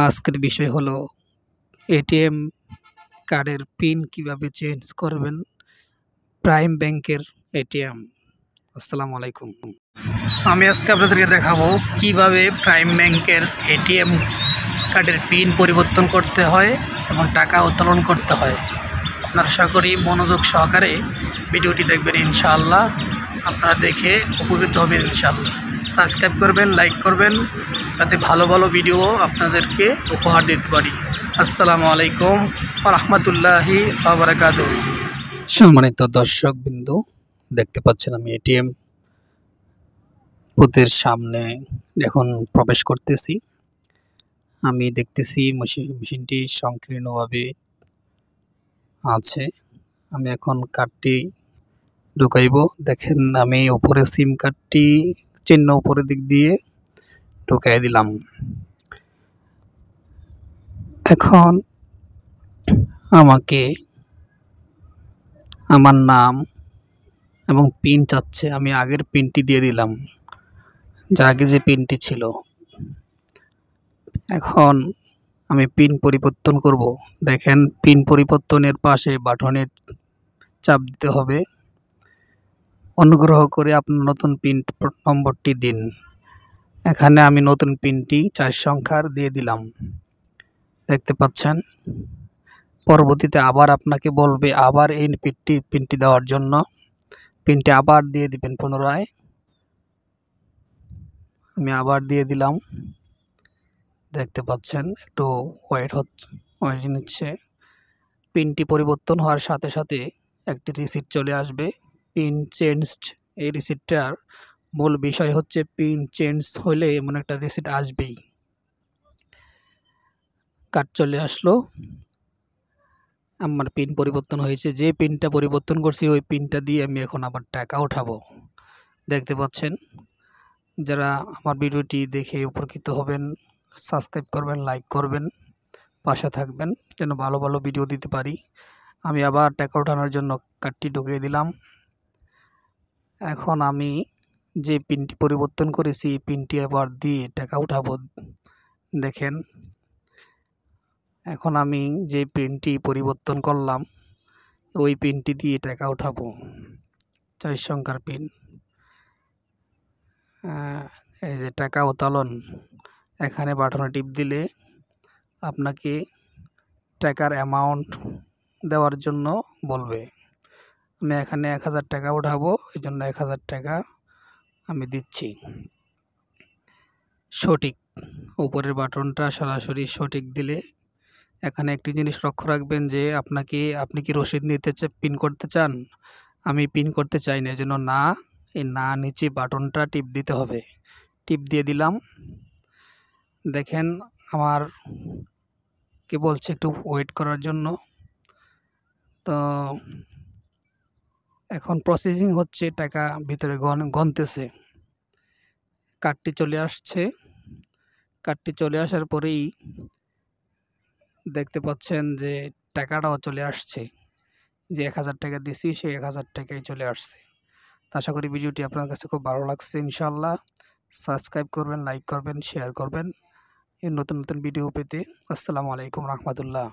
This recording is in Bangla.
আজকের বিষয় হলো এটিএম কার্ডের পিন কিভাবে চেঞ্জ করবেন প্রাইম ব্যাংকের এটিএম। আসসালামু আলাইকুম। আমি আজকে আপনাদেরকে দেখাবো কিভাবে প্রাইম ব্যাংকের এটিএম কার্ডের পিন পরিবর্তন করতে হয় এবং টাকা উত্তোলন করতে হয়। আপনারা আশা করি মনোযোগ সহকারে ভিডিওটি দেখবেন, ইনশাআল্লাহ আপনারা দেখে উপকৃত হবেন। ইনশাআল্লাহ সাবস্ক্রাইব করবেন, লাইক করবেন, যাতে ভালো ভালো ভিডিও আপনাদেরকে উপহার দিতে পারি। আসসালামু আলাইকুম ওয়া রাহমাতুল্লাহি ওয়া বারাকাতুহু। সম্মানিত দর্শকবৃন্দ, দেখতে পাচ্ছেন আমি এটিএম বুথের সামনে এখন প্রবেশ করতেছি। আমি দেখতেছি মেশিনটি সংকীর্ণভাবে আছে। আমি এখন কার্ডটি ঢুকাইব। দেখেন আমি উপরে সিম কার্ডটি চিহ্ন উপরের দিক দিয়ে ঢুকাই দিলাম। এখন আমাকে আমার নাম এবং পিন চাচ্ছে। আমি আগের পিনটি দিয়ে দিলাম, যা আগে যে পিনটি ছিল। এখন আমি পিন পরিবর্তন করব। দেখেন পিন পরিবর্তনের পাশে বাটনে চাপ দিতে হবে। অনুগ্রহ করে আপনার নতুন পিন নম্বরটি দিন। এখানে আমি নতুন পিনটি 4 সংখ্যার দিয়ে দিলাম, দেখতে পাচ্ছেন। পরবর্তীতে আবার আপনাকে বলবে আবার এই পিনটি দেওয়ার জন্য। পিনটি আবার দিয়ে দিবেন পুনরায়। আমি আবার দিয়ে দিলাম, দেখতে পাচ্ছেন। একটু ওয়েট নিচ্ছে। পিনটি পরিবর্তন হওয়ার সাথে সাথে একটি রিসিট চলে আসবে, পিন চেঞ্জড। এই রিসিটটার মূল বিষয় হচ্ছে পিন চেঞ্জ হলে এমন একটা রিসিট আসবেই। কার্ড চলে আসলো, আমার পিন পরিবর্তন হয়েছে। যে পিনটা পরিবর্তন করছি ওই পিনটা দিয়ে আমি এখন আবার টাকা উঠাবো, দেখতে পাচ্ছেন। যারা আমার ভিডিওটি দেখে উপকৃত হবেন, সাবস্ক্রাইব করবেন, লাইক করবেন, পাশে থাকবেন যেন ভালো ভালো ভিডিও দিতে পারি। আমি আবার টাকা ওঠানোর জন্য কার্ডটি ঢুকিয়ে দিলাম। এখন আমি যে পিনটি পরিবর্তন করেছি এই পিনটি আবার দিয়ে টাকা উঠাবো, দেখেন। এখন আমি যে পিনটি পরিবর্তন করলাম ওই পিনটি দিয়ে টাকা উঠাবো, 4 সংখ্যার পিন। এই যে টাকা উত্তোলন, এখানে বাটনে টিপ দিলে আপনাকে টাকার অ্যামাউন্ট দেওয়ার জন্য বলবে। আমি এখানে 1000 টাকা উঠাবো, এই জন্য 1000 টাকা আমি দিচ্ছি। সঠিক উপরের বাটনটা সরাসরি সঠিক দিলে। এখানে একটি জিনিস লক্ষ্য রাখবেন যে আপনি কি রসিদ নিতে পিন করতে চান? আমি পিন করতে চাই না, এজন্য না, এই না নিচে বাটনটা টিপ দিতে হবে। টিপ দিয়ে দিলাম। দেখেন আমার কে বলছে একটু ওয়েট করার জন্য। তো এখন প্রসেসিং হচ্ছে, টাকা ভিতরে গনতেছে। কার্ডটি চলে আসছে। কার্ডটি চলে আসার পরেই দেখতে পাচ্ছেন যে টাকাটাও চলে আসছে। যে 1000 টাকা দিছি সেই 1000 টাকাই চলে আসছে। আশা করি ভিডিওটি আপনার কাছে খুব ভালো লাগছে। ইনশাআল্লাহ সাবস্ক্রাইব করবেন, লাইক করবেন, শেয়ার করবেন এই নতুন নতুন ভিডিও পেতে। আসসালামু আলাইকুম রাহমাতুল্লাহ।